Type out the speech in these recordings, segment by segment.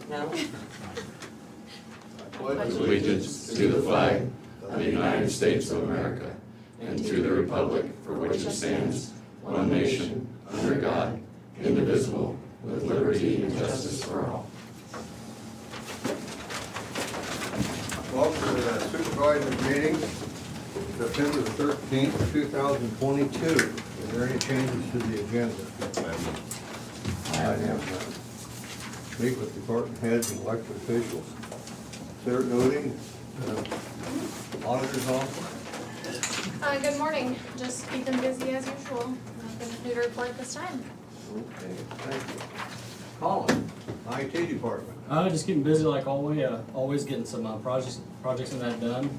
No? Pledge allegiance to the flag of the United States of America and to the republic for which it stands, one nation, under God, indivisible, with liberty and justice for all. Welcome to the supervisors meeting, September 13th, 2022. Is there any changes to the agenda? I have none. Meet with department heads and elected officials. Sarah Doty, auditor's office. Good morning. Just keeping busy as usual. Nothing new to report this time. Okay, thank you. Colin, IT department. Just getting busy like always. Always getting some projects in that done.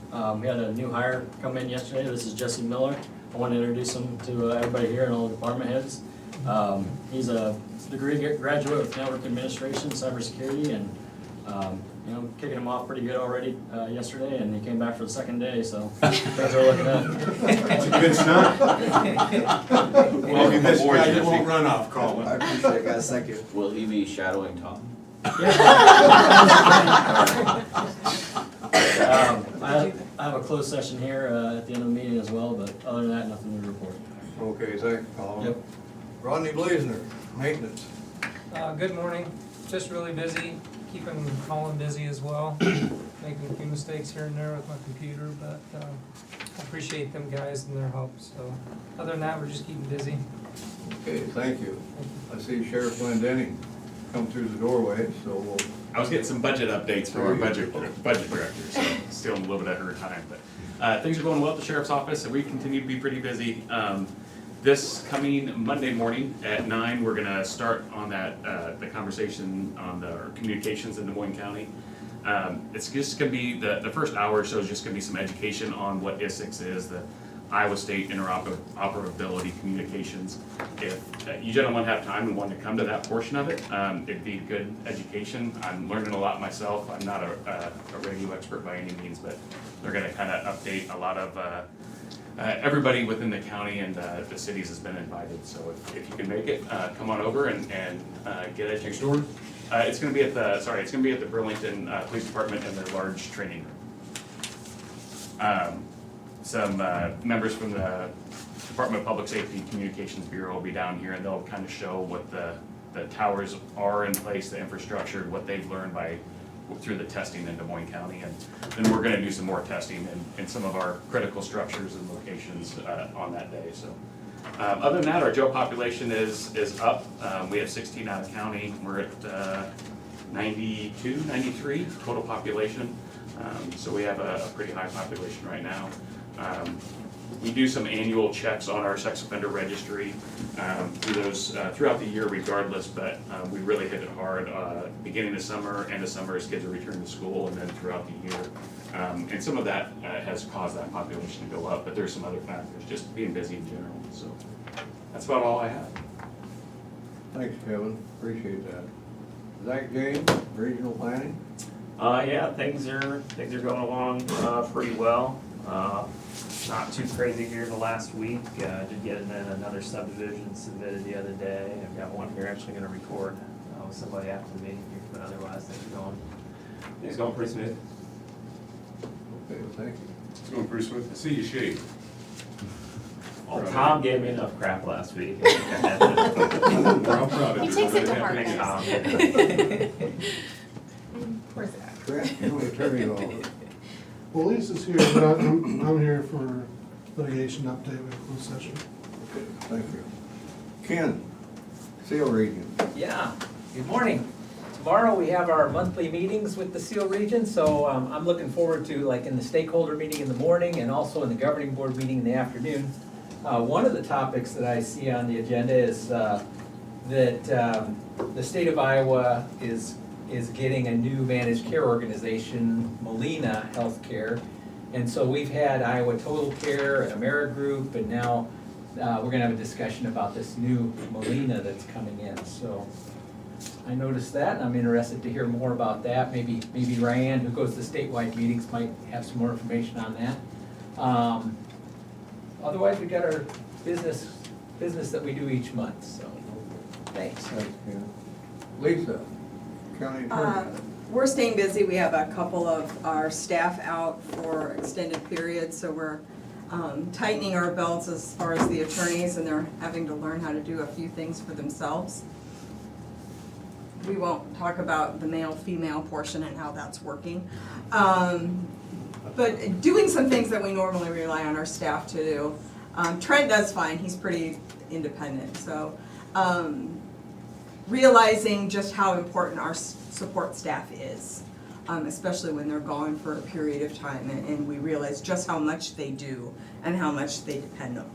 We had a new hire come in yesterday. This is Jesse Miller. I want to introduce him to everybody here and all the department heads. He's a degree graduate with network administration, cybersecurity, and kicking him off pretty good already yesterday. And he came back for the second day, so things are looking up. That's a good start. Well, this guy that won't run off, Colin. I appreciate it, guys, thank you. Will he be shadowing Tom? I have a closed session here at the end of the meeting as well, but other than that, nothing to report. Okay, thank you, Colin. Yep. Rodney Blazner, maintenance. Good morning. Just really busy, keeping Colin busy as well. Making a few mistakes here and there with my computer, but I appreciate them guys and their help. So other than that, we're just keeping busy. Okay, thank you. I see Sheriff Glendenning come through the doorway, so we'll. I was getting some budget updates from our budget director, so still a little bit of her time, but things are going well at the sheriff's office, and we continue to be pretty busy. This coming Monday morning at 9, we're gonna start on that the conversation on the communications in Des Moines County. It's just gonna be the first hour or so is just gonna be some education on what ISIX is, the Iowa State Interoperability Communications. If you gentlemen have time and want to come to that portion of it, it'd be good education. I'm learning a lot myself. I'm not a radio expert by any means, but they're going to kind of update a lot of everybody within the county, and the cities has been invited. So if you can make it, come on over and get educated. It's going to be at the Burlington Police Department in their large training room. Some members from the Department of Public Safety Communications Bureau will be down here, and they'll kind of show what the towers are in place, the infrastructure, what they've learned through the testing in Des Moines County. And then we're going to do some more testing in some of our critical structures and locations on that day. So other than that, our jail population is up. We have 16 out of county. We're at 92, 93 total population. So we have a pretty high population right now. We do some annual checks on our sex offender registry throughout the year regardless, but we really hit it hard beginning of summer, end of summer as kids are returning to school, and then throughout the year. And some of that has caused that population to go up, but there's some other factors, just being busy in general. So that's about all I have. Thanks, Kevin, appreciate that. Zach James, Regional Planning. Yeah, things are going along pretty well. Not too crazy here the last week. Did get another subdivision submitted the other day. I've got one here actually going to record with somebody after the meeting here, but otherwise things are going pretty smooth. Okay, thank you. It's going pretty smooth. I see you shave. Well, Tom gave me enough crap last week. I'm proud of He you. takes it to heart. Thanks, Tom. Where's that? Trent, you want to turn it over? Well, Lisa's here, but I'm here for litigation update with closed session. Okay, thank you. Ken, Seal Region. Yeah, good morning. Tomorrow we have our monthly meetings with the SEAL region, so I'm looking forward to, like, in the stakeholder meeting in the morning and also in the governing board meeting in the afternoon. One of the topics that I see on the agenda is that the state of Iowa is getting a new managed care organization, Molina Healthcare. And so we've had Iowa Total Care and Amerigroup, and now we're gonna have a discussion about this new Molina that's coming in. So I noticed that, and I'm interested to hear more about that. Maybe Ryan, who goes to statewide meetings, might have some more information on that. Otherwise, we got our business that we do each month, so thanks. Thanks, Ken. Lisa, County Attorney. We're staying busy. We have a couple of our staff out for extended periods, so we're tightening our belts as far as the attorneys, and they're having to learn how to do a few things for themselves. We won't talk about the male-female portion and how that's working. But doing some things that we normally rely on our staff to do. Trent does fine. He's pretty independent, so realizing just how important our support staff is, especially when they're gone for a period of time, and we realize just how much they do and how much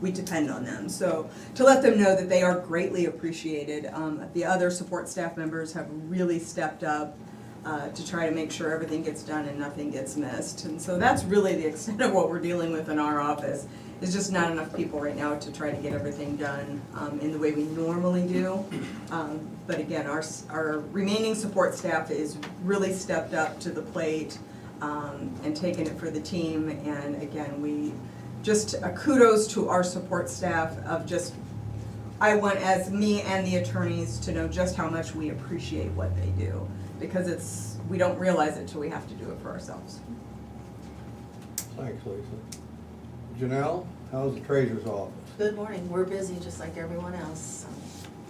we depend on them. So to let them know that they are greatly appreciated. The other support staff members have really stepped up to try to make sure everything gets done and nothing gets missed. And so that's really the extent of what we're dealing with in our office. There's just not enough people right now to try to get everything done in the way we normally do. But again, our remaining support staff is really stepped up to the plate and taken it for the team. And again, we just kudos to our support staff of just, I want as me and the attorneys to know just how much we appreciate what they do. Because we don't realize it till we have to do it for ourselves. Thanks, Lisa. Janelle, how's the treasurer's office? Good morning. We're busy just like everyone else.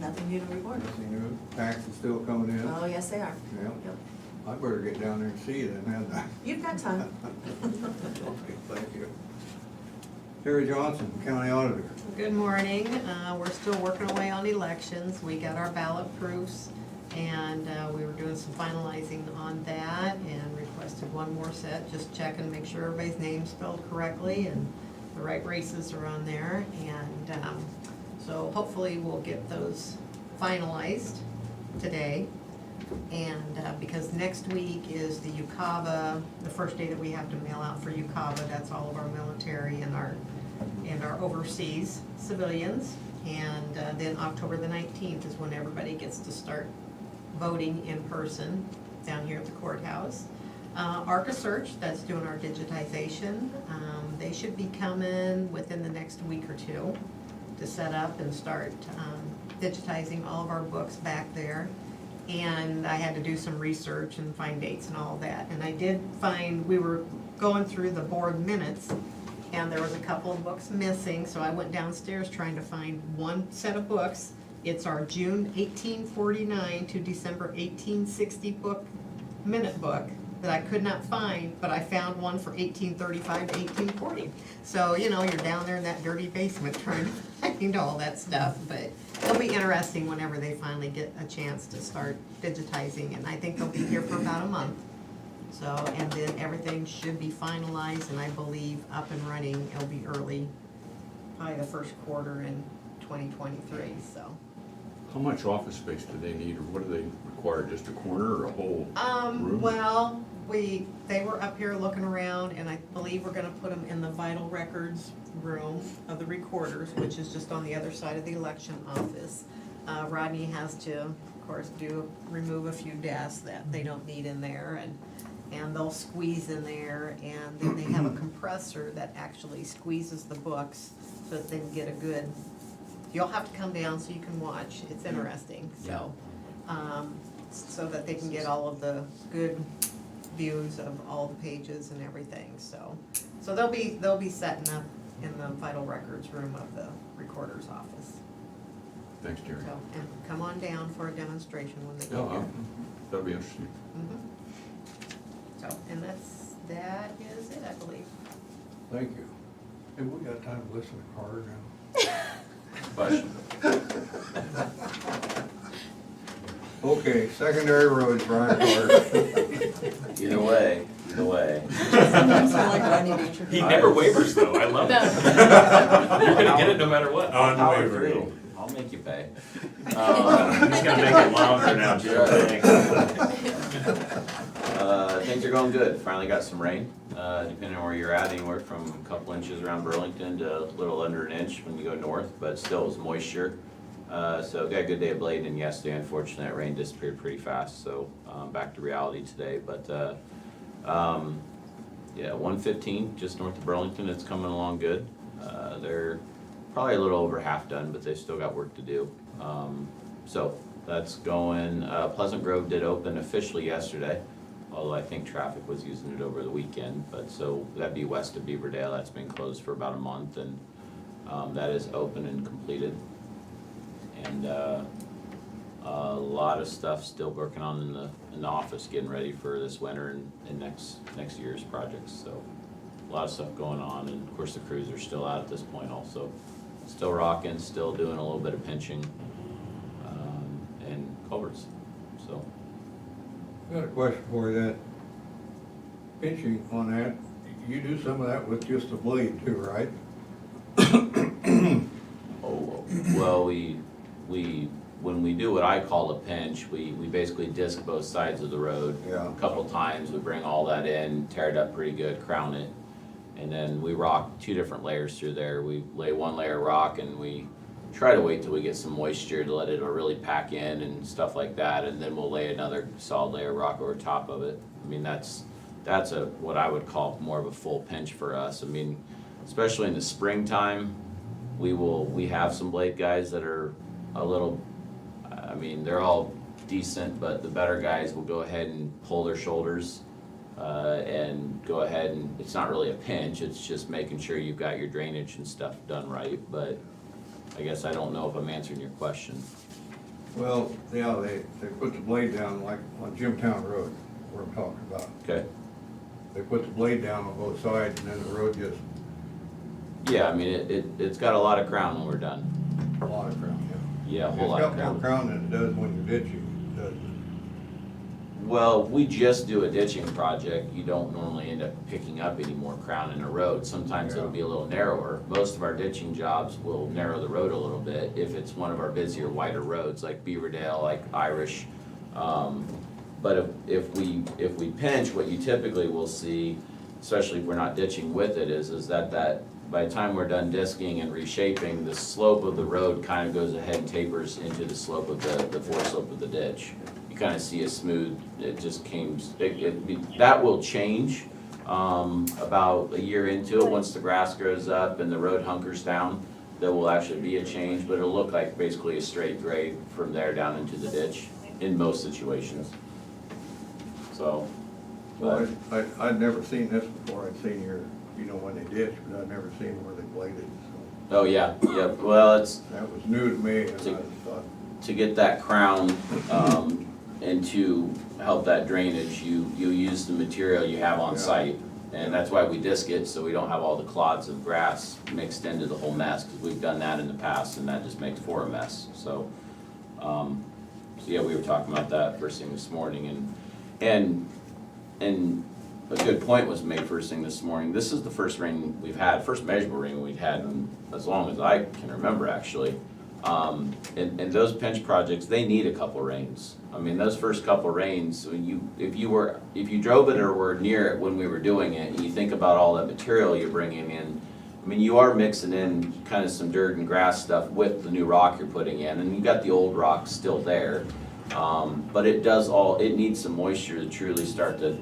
Nothing new to report. Anything new? Taxes still coming in? Oh, yes, they are. Yeah. Yep. I better get down there and see you then, hadn't I? You've got time. Okay, thank you. Terry Johnson, County Auditor. Good morning. We're still working away on elections. We got our ballot proofs, and we were doing some finalizing on that and requested one more set, just checking, make sure everybody's name's spelled correctly and the right races are on there. And so hopefully we'll get those finalized today. And because next week is the UCAVA, the first day that we have to mail out for UCAVA. That's all of our military and our overseas civilians. And then October the 19th is when everybody gets to start voting in person down here at the courthouse. ARCA Search, that's doing our digitization. They should be coming within the next week or two to set up and start digitizing all of our books back there. And I had to do some research and find dates and all that. And I did find, we were going through the board minutes and there was a couple of books missing, so I went downstairs trying to find one set of books. It's our June 1849 to December 1860 minute book that I could not find, but I found one for 1835 to 1840. So, you know, you're down there in that dirty basement trying to find all that stuff, but it'll be interesting whenever they finally get a chance to start digitizing, and I think they'll be here for about a month. So, and then everything should be finalized, and I believe up and running, it'll be early, probably the first quarter in 2023, so. How much office space do they need, or what do they require, just a corner or a whole room? Well, they were up here looking around, and I believe we're gonna put them in the vital records room of the recorders, which is just on the other side of the election office. Rodney has to, of course, remove a few desks that they don't need in there, and they'll squeeze in there, and then they have a compressor that actually squeezes the books so that they can get a good, you'll have to come down so you can watch, it's interesting, so. So that they can get all of the good views of all the pages and everything, so. So they'll be setting up in the vital records room of the recorder's office. Thanks, Jerry. So, and come on down for a demonstration when they get Oh, here. that'll be interesting. So, and that is it, I believe. Thank you. Have we got time to listen to Carter now? Okay, secondary roads, Brian Carter. Either way. Sometimes I like Rodney to introduce. He never wavers though, I love it. You're gonna get it no matter what. Power through. I'll make you pay. He's gonna make it longer now, Jerry. Things are going good. Finally got some rain. Depending on where you're at, anywhere from a couple inches around Burlington to a little under an inch when you go north, but still it's moisture. So got a good day of blading yesterday. Unfortunately, that rain disappeared pretty fast, so back to reality today. But yeah, 115 just north of Burlington. It's coming along good. They're probably a little over half done, but they still got work to do. So that's going. Pleasant Grove did open officially yesterday, although I think traffic was using it over the weekend. But so that'd be west of Beaverdale. That's been closed for about a month, and that is open and completed. And a lot of stuff still working on in the office, getting ready for this winter and next year's projects. So a lot of stuff going on, and of course the crews are still out at this point also. Still rocking, still doing a little bit of pinching, and culverts, so. Got a question for you, that pinching on that, you do some of that with just a blade too, right? Oh, well, when we do what I call a pinch, we basically disc both sides of the road. Yeah. A couple times, we bring all that in, tear it up pretty good, crown it, and then we rock 2 different layers through there. We lay 1 layer of rock, and we try to wait till we get some moisture to let it really pack in and stuff like that, and then we'll lay another solid layer of rock over top of it. I mean, that's what I would call more of a full pinch for us. I mean, especially in the springtime, we have some blade guys that are a little, I mean, they're all decent, but the better guys will go ahead and pull their shoulders and go ahead, and it's not really a pinch, it's just making sure you've got your drainage and stuff done right. But I guess I don't know if I'm answering your question. Well, yeah, they put the blade down like on Jimtown Road, where I'm talking about. Okay. They put the blade down on both sides, and then the road just, Yeah, I mean, it's got a lot of crown when we're done. a lot of crown, yeah. Yeah, a whole lot of It's got more crown. crown than it does when you're ditching, does it? Well, we just do a ditching project, you don't normally end up picking up any more crown in a road. Sometimes it'll be a little narrower. Most of our ditching jobs will narrow the road a little bit if it's one of our busier, wider roads, like Beaverdale, like Irish. But if we pinch, what you typically will see, especially if we're not ditching with it, is that by the time we're done disking and reshaping, the slope of the road kind of goes ahead and tapers into the slope of the foreslope of the ditch. You kind of see a smooth, it just came, that will change about a year into it. Once the grass grows up and the road hunkers down, there will actually be a change, but it'll look like basically a straight grade from there down into the ditch in most situations. So. Well, I'd never seen this before. I'd seen when they ditch, but I'd never seen where they bladed, so. Oh, yeah, well, it's, That was new to me, and I just thought, to get that crown, and to help that drainage, you use the material you have on site. And that's why we disc it, so we don't have all the clods of grass mixed into the whole mess, because we've done that in the past, and that just makes for a mess, so. So yeah, we were talking about that first thing this morning, and a good point was made first thing this morning. This is the first rain we've had, first measurable rain we've had in as long as I can remember, actually. And those pinch projects, they need a couple rains. I mean, those first couple rains, if you drove it or were near it when we were doing it, and you think about all that material you're bringing in, I mean, you are mixing in kind of some dirt and grass stuff with the new rock you're putting in, and you've got the old rock still there. But it needs some moisture to truly start to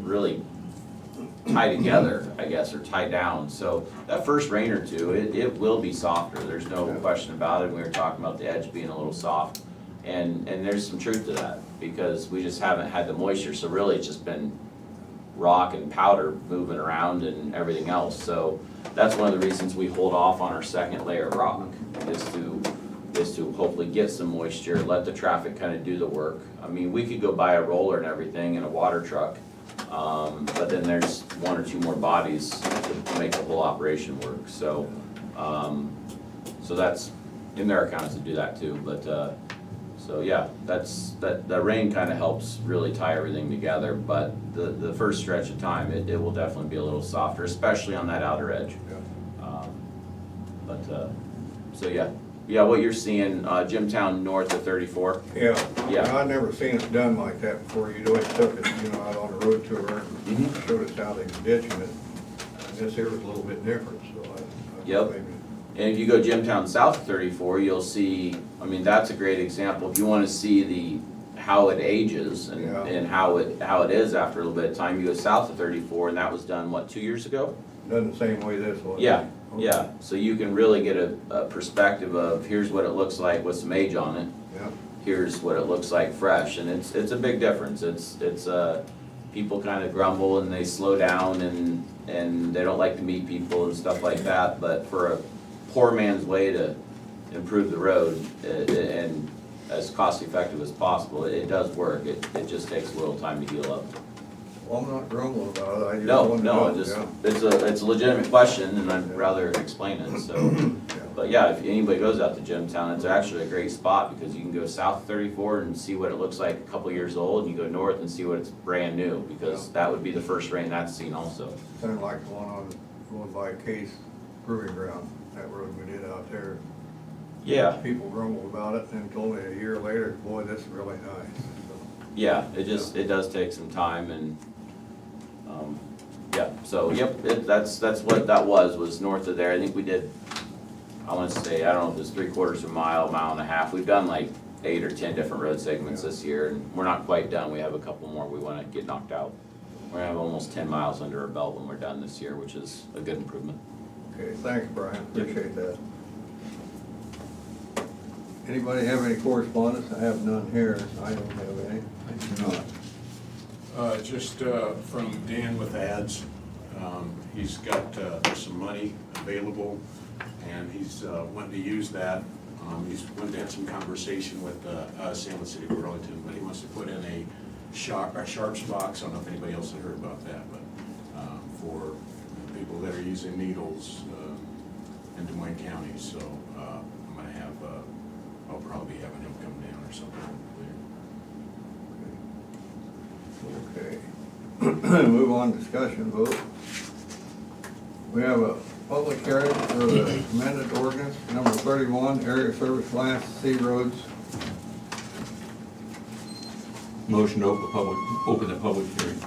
really tie together, I guess, or tie down. So that first rain or two, it will be softer. There's no question about it. We were talking about the edge being a little soft. And there's some truth to that, because we just haven't had the moisture. So really it's just been rock and powder moving around and everything else. So that's one of the reasons we hold off on our second layer of rock, is to hopefully get some moisture, let the traffic kind of do the work. I mean, we could go buy a roller and everything and a water truck, but then there's 1 or 2 more bodies to make the whole operation work. So, so that's in their accounts to do that too. But so yeah, that rain kind of helps really tie everything together. But the first stretch of time, it will definitely be a little softer, especially on that outer edge. So yeah, what you're seeing, Jimtown north of 34. yeah. Yeah. I'd never seen it done like that before. You'd always took it, out on a road tour, and showed us how they were ditching it. And this here was a little bit different, so I Yep. maybe. And if you go Jimtown south of 34, you'll see, I mean, that's a great example. If you want to see how it ages and how it is after a little bit of time, you go south of 34, and that was done, what, 2 years ago? Done the same way this was. Yeah, Okay. yeah. So you can really get a perspective of here's what it looks like with some age on it. Yeah. here's what it looks like fresh, and it's a big difference. People kind of grumble and they slow down and they don't like to meet people and stuff like that, but for a poor man's way to improve the road and as cost effective as possible, it does work. It just takes a little time to heal up. Well, I'm not grumbling about it, I just No, wanted to no, know, it's a legitimate question and I'd rather explain it, so. But yeah, if anybody goes out to Jimtown, it's actually a great spot because you can go south 34 and see what it looks like a couple years old, and you go north and see what it's brand new, because that would be the first rain that's seen also. Kind of like the one on, going by Case Proving Ground, that road we did out there. Yeah, People grumbled about it and told me a year later, boy, this is really nice. So, yeah, it does take some time and, yeah, so, yep, that's what that was north of there. I think we did, I want to say, I don't know if it's 3/4 of a mile, mile and a half. We've done like 8 or 10 different road segments this year, and we're not quite done. We have a couple more we want to get knocked out. We're gonna have almost 10 miles under our belt when we're done this year, which is a good improvement. Okay, thanks, Brian, appreciate that. Anybody have any correspondence? I have none here, I don't have any. I do not. Just from Dan with ads. He's got some money available and he's wanting to use that. He's wanted to have some conversation with us and the city of Burlington, but he wants to put in a sharps box. I don't know if anybody else had heard about that, but for people that are using needles in Des Moines County. So I'm gonna have, I'll probably be having him come down or something later. Okay. Move on, discussion vote. We have a public hearing for the amended ordinance, number 31, area service class C roads. Motion to open the public hearing.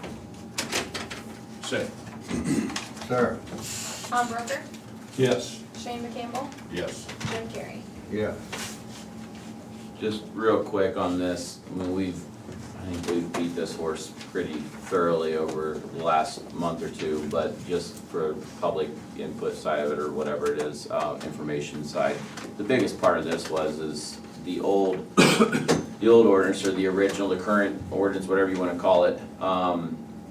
Say. Sarah? Tom Broker, Yes. Shane McCampbell, Yes. Jim Carrey. Yes. Just real quick on this, I mean, I think we've beat this horse pretty thoroughly over the last month or two, but just for public input side of it or whatever it is, information side, the biggest part of this is the old ordinance, or the original, the current ordinance, whatever you wanna call it,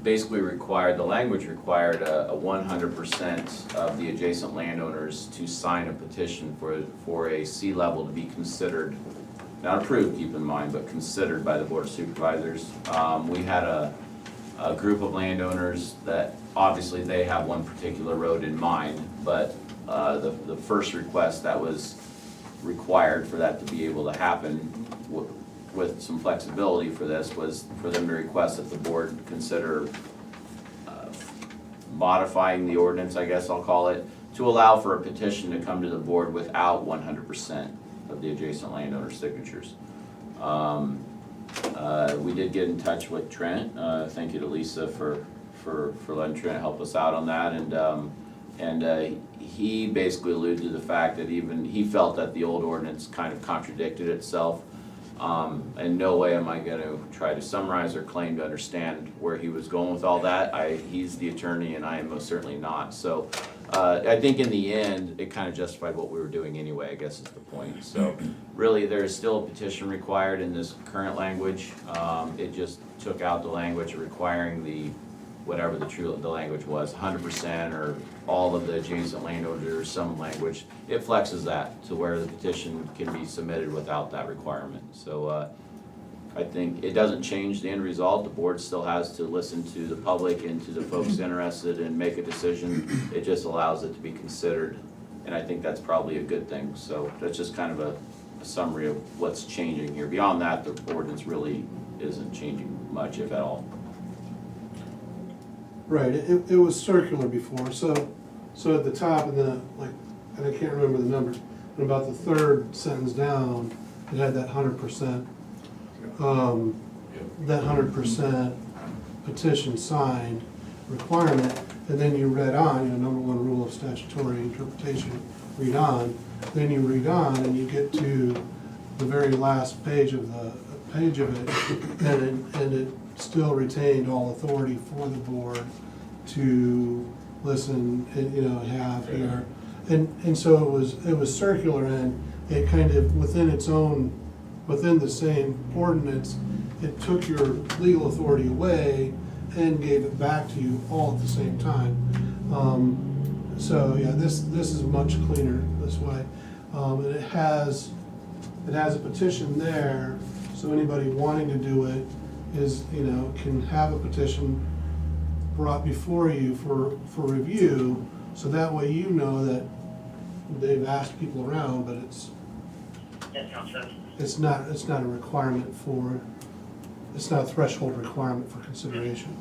basically the language required a 100% of the adjacent landowners to sign a petition for a C level to be considered, not approved, keep in mind, but considered by the Board of Supervisors. We had a group of landowners that, obviously, they have one particular road in mind, but the first request that was required for that to be able to happen, with some flexibility for this, was for them to request that the board consider modifying the ordinance, I guess I'll call it, to allow for a petition to come to the board without 100% of the adjacent landowner signatures. We did get in touch with Trent. Thank you to Lisa for letting Trent help us out on that, and he basically alluded to the fact that even he felt that the old ordinance kind of contradicted itself. In no way am I gonna try to summarize or claim to understand where he was going with all that. He's the attorney and I am most certainly not. So I think in the end, it kind of justified what we were doing anyway, I guess is the point. So really, there is still a petition required in this current language. It just took out the language requiring whatever the language was, 100% or all of the adjacent landowners or some language. It flexes that to where the petition can be submitted without that requirement. So I think it doesn't change the end result. The board still has to listen to the public and to the folks interested and make a decision. It just allows it to be considered, and I think that's probably a good thing. So that's just kind of a summary of what's changing here. Beyond that, the ordinance really isn't changing much, if at all. Right, it was circular before, so at the top and then, and I can't remember the numbers, but about the third sentence down, it had that 100%, that 100% petition signed requirement, and then you read on, number 1 rule of statutory interpretation, read on, then you read on and you get to the very last page of it, and it still retained all authority for the board to listen and, have here. And so it was circular, and it kind of, within its own within the same ordinance, it took your legal authority away and gave it back to you all at the same time. So, yeah, this is much cleaner this way. And it has a petition there, so anybody wanting to do it is, can have a petition brought before you for review, so that way you know that they've asked people around, but it's not a requirement for, it's not a threshold requirement for consideration.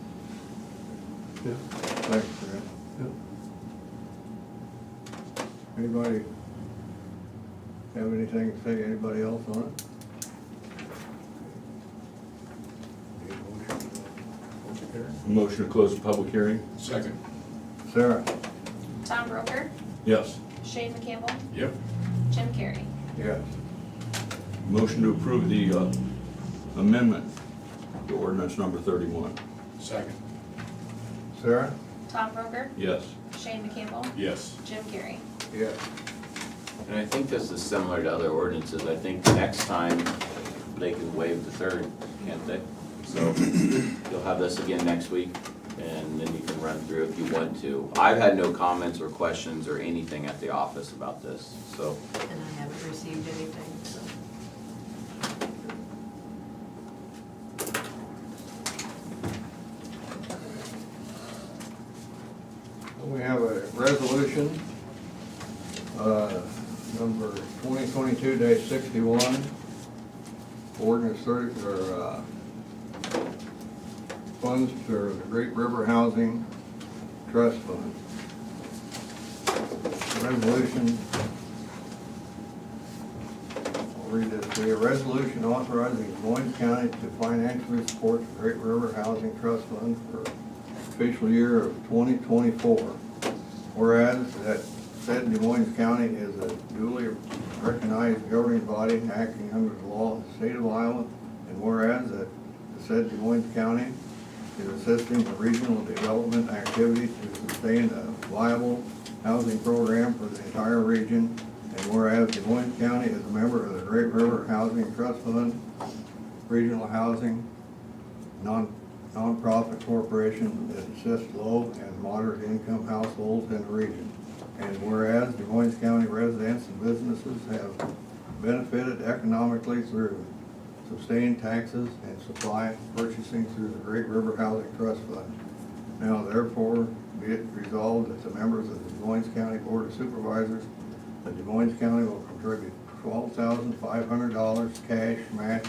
Yeah. Thanks, Fred. Yeah. Anybody have anything to say, anybody else on it? Need a motion to close the hearing? Motion to close the public hearing? Second. Sarah? Tom Broker, Yes. Shane McCampbell, Yep. Jim Carrey. Yes. Motion to approve the amendment to ordinance number 31? Second. Sarah? Tom Broker, Yes. Shane McCampbell, Yes. Jim Carrey. Yes. And I think this is similar to other ordinances. I think next time they can waive the third, can't they? So you'll have this again next week, and then you can run through if you want to. I've had no comments or questions or anything at the office about this, so. And I haven't received anything, so. We have a resolution, number 2022-61, ordinance 30, funds for the Great River Housing Trust Fund. Resolution, I'll read this to you. A resolution authorizing Moines County to financially support the Great River Housing Trust Fund for fiscal year of 2024. Whereas that said Des Moines County is a duly recognized governing body acting under the law of the state of Iowa, and whereas that the said Des Moines County is assisting the regional development activity to sustain a viable housing program for the entire region, and whereas Des Moines County is a member of the Great River Housing Trust Fund, regional housing, nonprofit corporation that assists low and moderate income households in the region. And whereas Des Moines County residents and businesses have benefited economically through sustained taxes and supply purchasing through the Great River Housing Trust Fund. Now therefore be it resolved that the members of the Des Moines County Board of Supervisors, that Des Moines County will contribute $12,500 cash match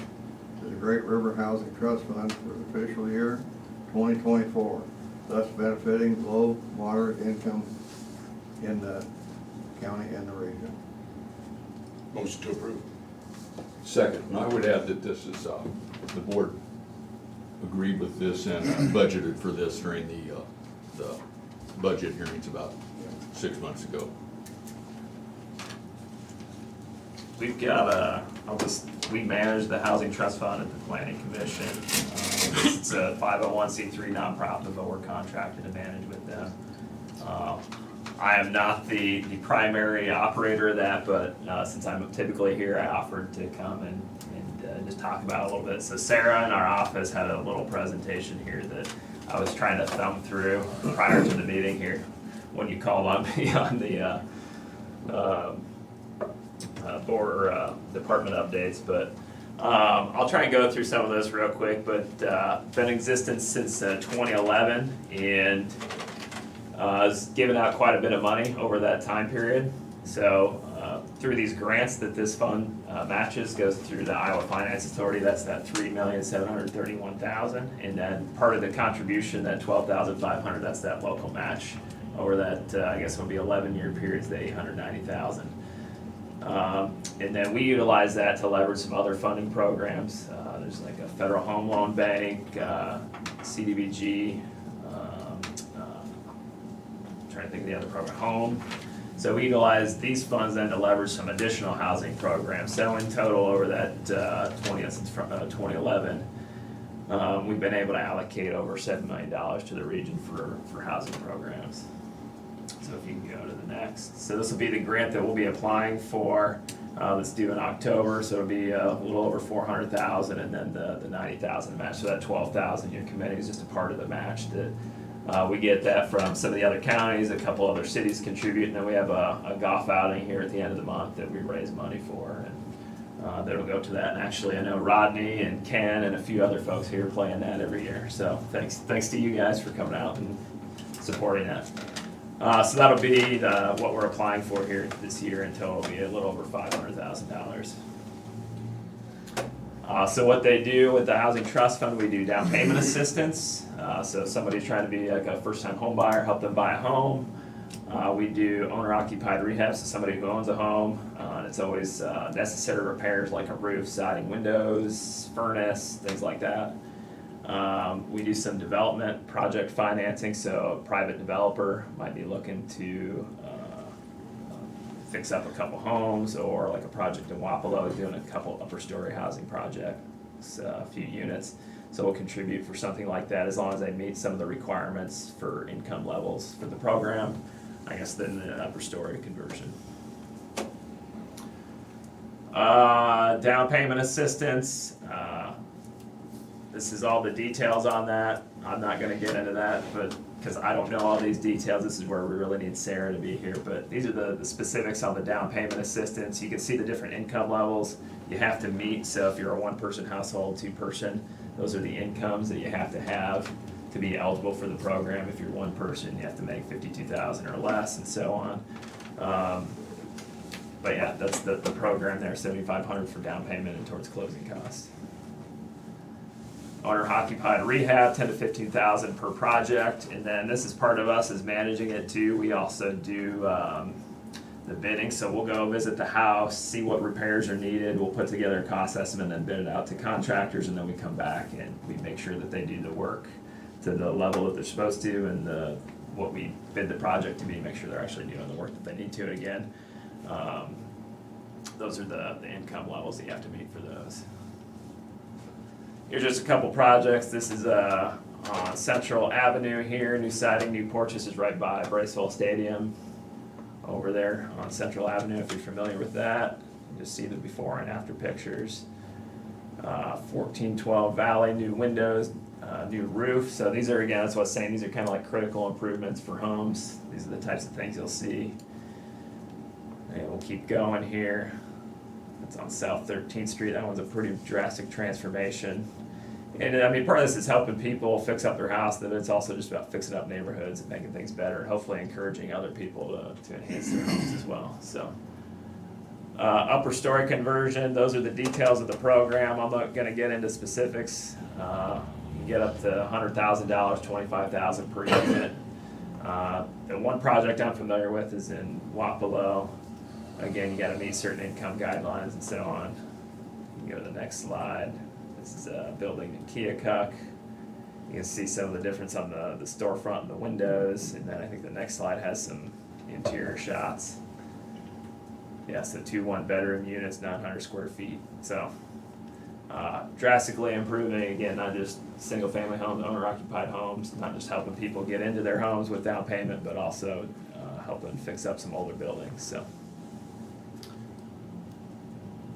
to the Great River Housing Trust Fund for the fiscal year 2024, thus benefiting low, moderate income in the county and the region. Motion to approve. Second. And I would add that this is, the board agreed with this and budgeted for this during the budget hearings about 6 months ago. We've got we manage the Housing Trust Fund at the Planning Commission. It's a 501c3 nonprofit, but we're contracted to manage with them. I am not the primary operator of that, but since I'm typically here, I offered to come and just talk about it a little bit. So Sarah in our office had a little presentation here that I was trying to thumb through prior to the meeting here when you called on me on the department updates, but I'll try and go through some of this real quick. But been in existence since 2011 and has given out quite a bit of money over that time period. So through these grants that this fund matches goes through the Iowa Finance Authority. That's that $3,731,000, and then part of the contribution, that $12,500, that's that local match over that I guess it'll be 11-year periods, the $890,000. And then we utilize that to leverage some other funding programs. There's like a Federal Home Loan Bank, CDBG, trying to think of the other program, Home. So we utilize these funds then to leverage some additional housing programs. So in total over that since 2011, we've been able to allocate over $7 million to the region for housing programs. So if you can go to the next. So this will be the grant that we'll be applying for that's due in October, so it'll be a little over 400,000, and then the 90,000 match. So that 12,000 you're committing is just a part of the match that we get that from some of the other counties, a couple other cities contribute, and then we have a golf outing here at the end of the month that we raise money for, and that'll go to that. And actually, I know Rodney and Ken and a few other folks here playing that every year. So thanks to you guys for coming out and supporting that. So that'll be what we're applying for here this year, and total will be a little over $500,000. So what they do with the Housing Trust Fund, we do down payment assistance. So if somebody's trying to be like a first-time home buyer, help them buy a home. We do owner-occupied rehab, so somebody who owns a home, and it's always necessary repairs like a roof, siding, windows, furnace, things like that. We do some development project financing, so a private developer might be looking to fix up a couple homes, or like a project in Wapello doing a couple upper story housing projects, a few units. So we'll contribute for something like that as long as they meet some of the requirements for income levels for the program. I guess then the upper story conversion. Down payment assistance. This is all the details on that. I'm not gonna get into that, but because I don't know all these details, this is where we really need Sarah to be here. But these are the specifics on the down payment assistance. You can see the different income levels you have to meet. So if you're a one-person household, two-person, those are the incomes that you have to be eligible for the program. If you're one person, you have to make $52,000 or less, and so on. But yeah, that's the program there, $7,500 for down payment and towards closing costs. Owner-occupied rehab, $10,000 to $15,000 per project, and then this is part of us is managing it too. We also do the bidding, so we'll go visit the house, see what repairs are needed. We'll put together a cost estimate and then bid it out to contractors, and then we come back and we make sure that they do the work to the level that they're supposed to, and what we bid the project to be, make sure they're actually doing the work that they need to. And again, those are the income levels that you have to meet for those. Here's just a couple projects. This is on Central Avenue here, new siding, new porches is right by Bracewell Stadium over there on Central Avenue, if you're familiar with that. You just see the before and after pictures. 1412 Valley, new windows, new roof. So these are, again, that's what I was saying, these are kind of like critical improvements for homes. These are the types of things you'll see. And we'll keep going here. It's on South 13th Street. That one's a pretty drastic transformation. And I mean, part of this is helping people fix up their house, but it's also just about fixing up neighborhoods and making things better, and hopefully encouraging other people to enhance their homes as well. So, upper story conversion, those are the details of the program. I'm not gonna get into specifics. You can get up to $100,000, $25,000 per unit. The one project I'm familiar with is in Wapello. Again, you gotta meet certain income guidelines and so on. You can go to the next slide. This is a building in Keokuk. You can see some of the difference on the storefront and the windows, and then I think the next slide has some interior shots. Yeah, so 2 one-bedroom units, 900 square feet. So drastically improving, again, not just single-family homes, owner-occupied homes, not just helping people get into their homes with down payment, but also helping fix up some older buildings. So.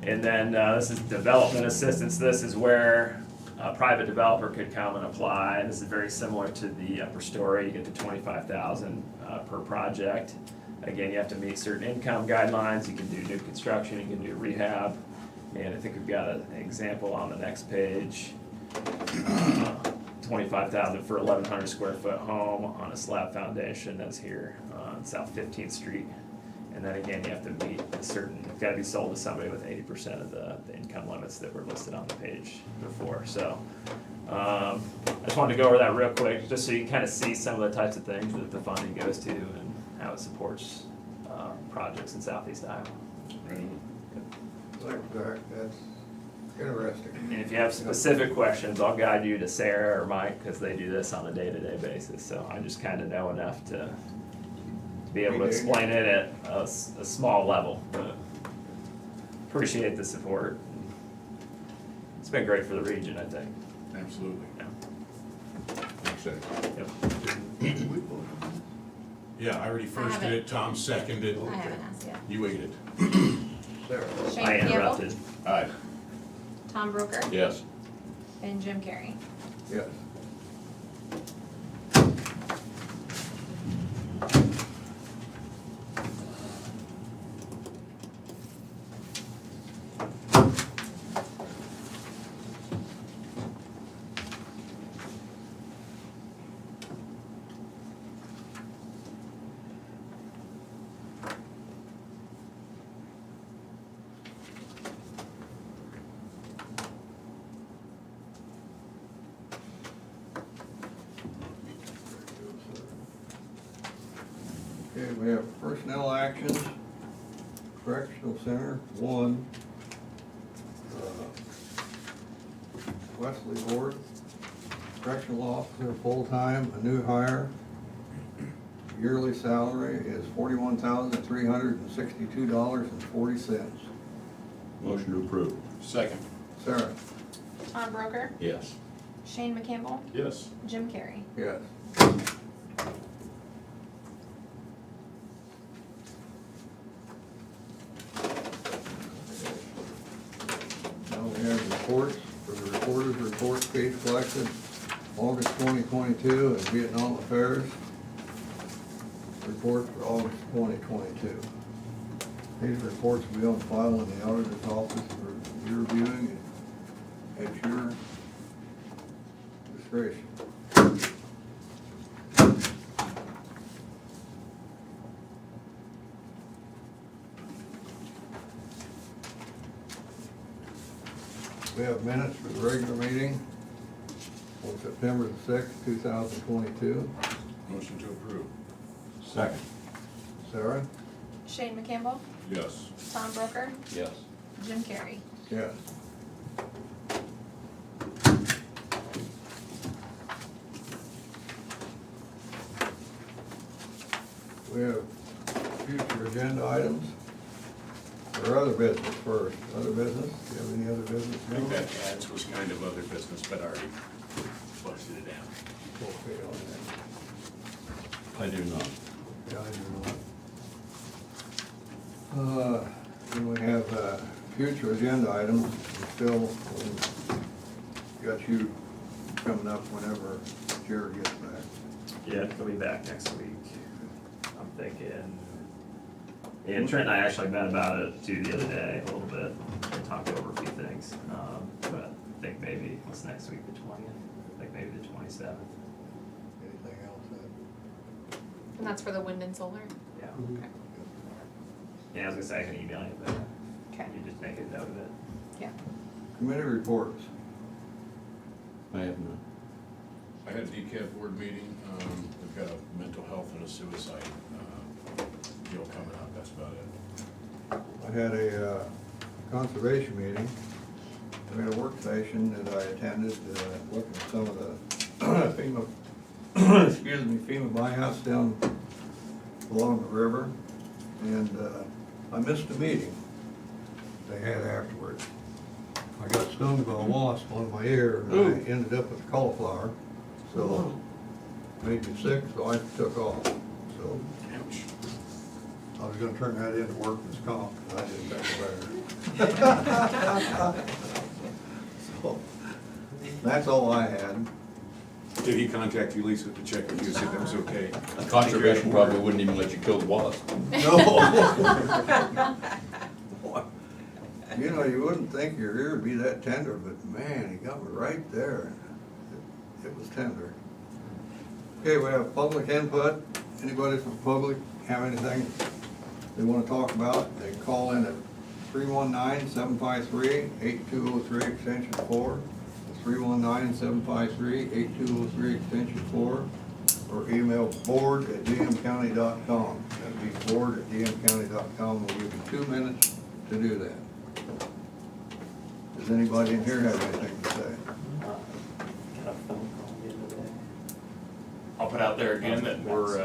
And then this is development assistance. This is where a private developer could come and apply. This is very similar to the upper story. You get to $25,000 per project. Again, you have to meet certain income guidelines. You can do new construction, you can do rehab. And I think we've got an example on the next page. $25,000 for 1,100 square foot home on a slab foundation. That's here on South 15th Street. And then again, you have to meet a certain, it's gotta be sold to somebody with 80% of the income limits that were listed on the page before. So, I just wanted to go over that real quick, just so you can kind of see some of the types of things that the funding goes to and how it supports projects in Southeast Iowa. Thanks, Zach, that's interesting. And if you have specific questions, I'll guide you to Sarah or Mike, because they do this on a day-to-day basis. So I just kind of know enough to be able to explain it at a small level, but appreciate the support. It's been great for the region, I think. Absolutely. Yeah. Thanks, Zach. Yep. Yeah, I already first did it, Tom seconded. I haven't asked yet. You waited. Sarah? I Shane Campbell, interrupted. Aye. Tom Broker, Yes. and Jim Carrey. Yes. Okay, we have personnel actions, correctional center, one. Wesley Ward, correctional officer, full-time, a new hire. Yearly salary is $41,362.40. Motion to approve. Second. Sarah? Tom Broker, Yes. Shane McCampbell, Yes. Jim Carrey. Yes. Now we have reports, for the reporter's report, page collected August 2022, and Vietnam Affairs report for August 2022. These reports will be on file in the auditor's office for your viewing at your discretion. We have minutes for the regular meeting on September the 6th, 2022. Motion to approve. Second. Sarah? Shane McCampbell, Yes. Tom Broker, Yes. Jim Carrey. Yes. We have future agenda items, or other business first. Other business, do you have any other business? I think that ads was kind of other business, but I already busted it down. Okay on I do not. that. Yeah, I do not. Then we have, future agenda items, and still, got you coming up whenever Jared gets back. Yeah, he'll be back next week. I'm thinking, and Trent and I actually met about it too the other day, a little bit, and talked over a few things. But I think maybe, what's next week, the 20th? I think maybe the 27th. Anything else? And that's for the wind and solar? Yeah. Okay. Yeah, I was gonna say I can email you, but Okay. you just make a note of it. Yeah. Committee reports. I have none. I had a DCAT board meeting. We've got a mental health and a suicide deal coming up. That's about it. I had a conservation meeting. We had a work session that I attended, looking at some of the FEMA, excuse me, FEMA buyouts down along the river. And I missed the meeting they had afterwards. I got stung by a wasp on my ear, and I ended up with cauliflower. So, made me sick, so I took off. So, Ouch. I was gonna turn that into workman's comp, and I didn't take it better. So, that's all I had. Did he contact you, Lisa, to check with you, see if that was okay? Conservation probably wouldn't even let you kill the wasp. No. You know, you wouldn't think your ear would be that tender, but man, he got me right there. It was tender. Okay, we have public input. Anybody from the public have anything they want to talk about? They can call in at 319-753-8203 extension 4. 319-753-8203 extension 4. Or email board@dmcounty.com. That'd be board@dmcounty.com. We'll give you 2 minutes to do that. Does anybody in here have anything to say? Got a phone call the other day. I'll put out there again that we're,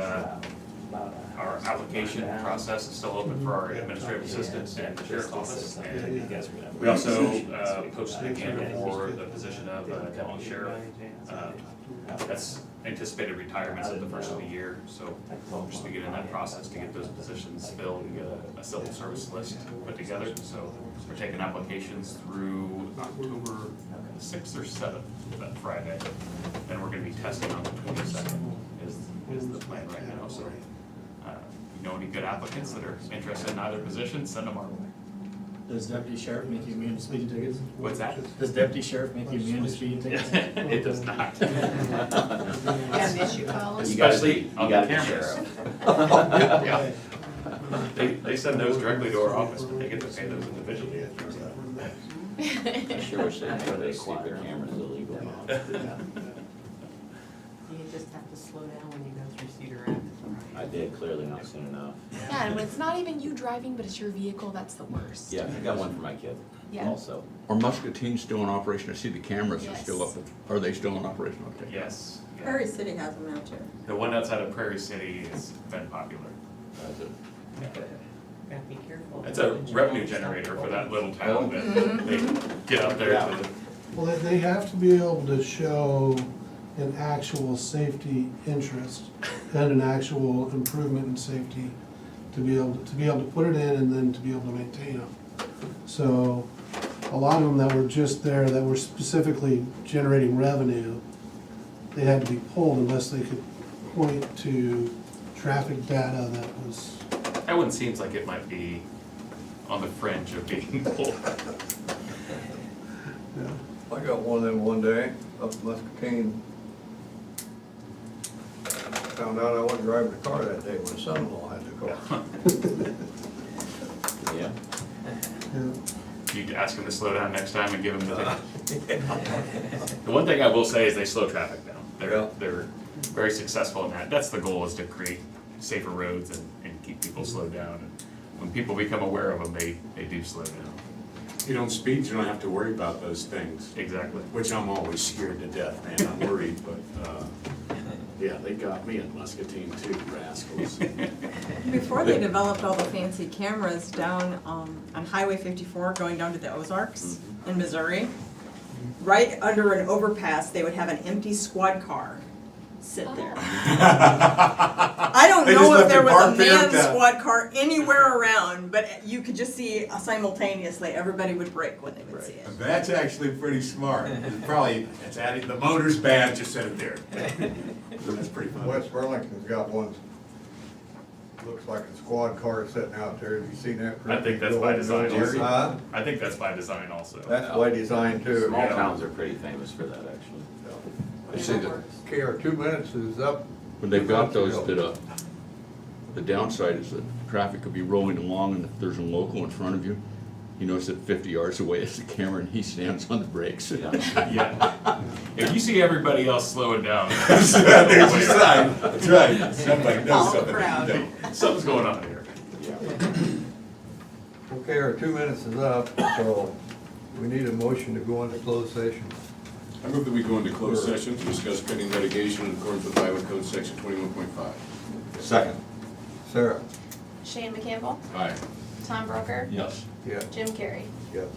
our application process is still open for our administrative assistant and the sheriff's office. And we also posted again for the position of deputy sheriff. That's anticipated retirements at the first of the year, so we'll just beginning that process to get those positions filled and get a civil service list put together. So we're taking applications through October 6th or 7th, that Friday. Then we're gonna be testing on the 22nd is the plan right now, so. You know any good applicants that are interested in either position, send them our way. Does deputy sheriff make you immune to speeding tickets? What's that? Does deputy sheriff make you immune to speeding tickets? It does not. Got an issue, Colin? Especially on the gotta be cameras. sheriff. Yeah. They send those directly to our office, but they get to pay those individually. I sure wish they'd put those secret cameras illegal. You just have to slow down when you go through Cedar Rapids. I did, clearly not soon enough. Yeah, and when it's not even you driving, but it's your vehicle, that's the worst. Yeah, I got one for my kid Yeah. also. Are Muscatine still in operation? I see the cameras are still up. Yes. Are they still in operation? Okay. Yes. yeah. Prairie City has them out too. The one outside of Prairie City has been popular. That's it. Gotta be careful. It's a revenue generator for that little town that they get up there to the. Well, they have to be able to show an actual safety interest and an actual improvement in safety to be able to put it in and then to be able to maintain them. So a lot of them that were just there, that were specifically generating revenue, they had to be pulled unless they could point to traffic data that was. That one seems like it might be on the fringe of being pulled. I got one of them one day up in Muscatine. Found out I wasn't driving the car that day when son-in-law had the car. Yeah. You ask them to slow down next time and give them the ticket. The one thing I will say is they slow traffic down. They're very successful in that. That's the goal, is to create safer roads and keep people slowed down. And when people become aware of them, they do slow down. You don't speed, you don't have to worry about those things, Exactly. which I'm always scared to death, man. I'm worried, but, yeah, they got me in Muscatine too, rascals. Before they developed all the fancy cameras down on Highway 54 going down to the Ozarks in Missouri, right under an overpass, they would have an empty squad car sit there. I don't They just know if left there it was a parked there manned to- squad car anywhere around, but you could just see simultaneously, everybody would brake when they would see it. That's actually pretty smart. It's adding, the motor's bad, just set it there. That's pretty fun. West Burlington's got one, looks like a squad car sitting out there. Have you seen that? I think that's by design also. Huh? I think that's by design also. That's by design too. Small towns are pretty famous for that, actually. I see that Okay, our 2 minutes is up. when they've got those, the downside is that traffic could be rolling along, and if there's a local in front of you, you notice that 50 yards away is the camera and he stands on the brakes. Yeah. If you see everybody else slowing down, There's your sign. That's right. Somebody knows Follow crowd. something. something's going on here. Okay, our 2 minutes is up, so we need a motion to go into closed session. I move that we go into closed session to discuss pending litigation in accordance with Iowa Code Section 21.5. Second. Sarah? Shane McCampbell, Aye. Tom Broker, Yes. Yeah. Jim Carrey. Yes.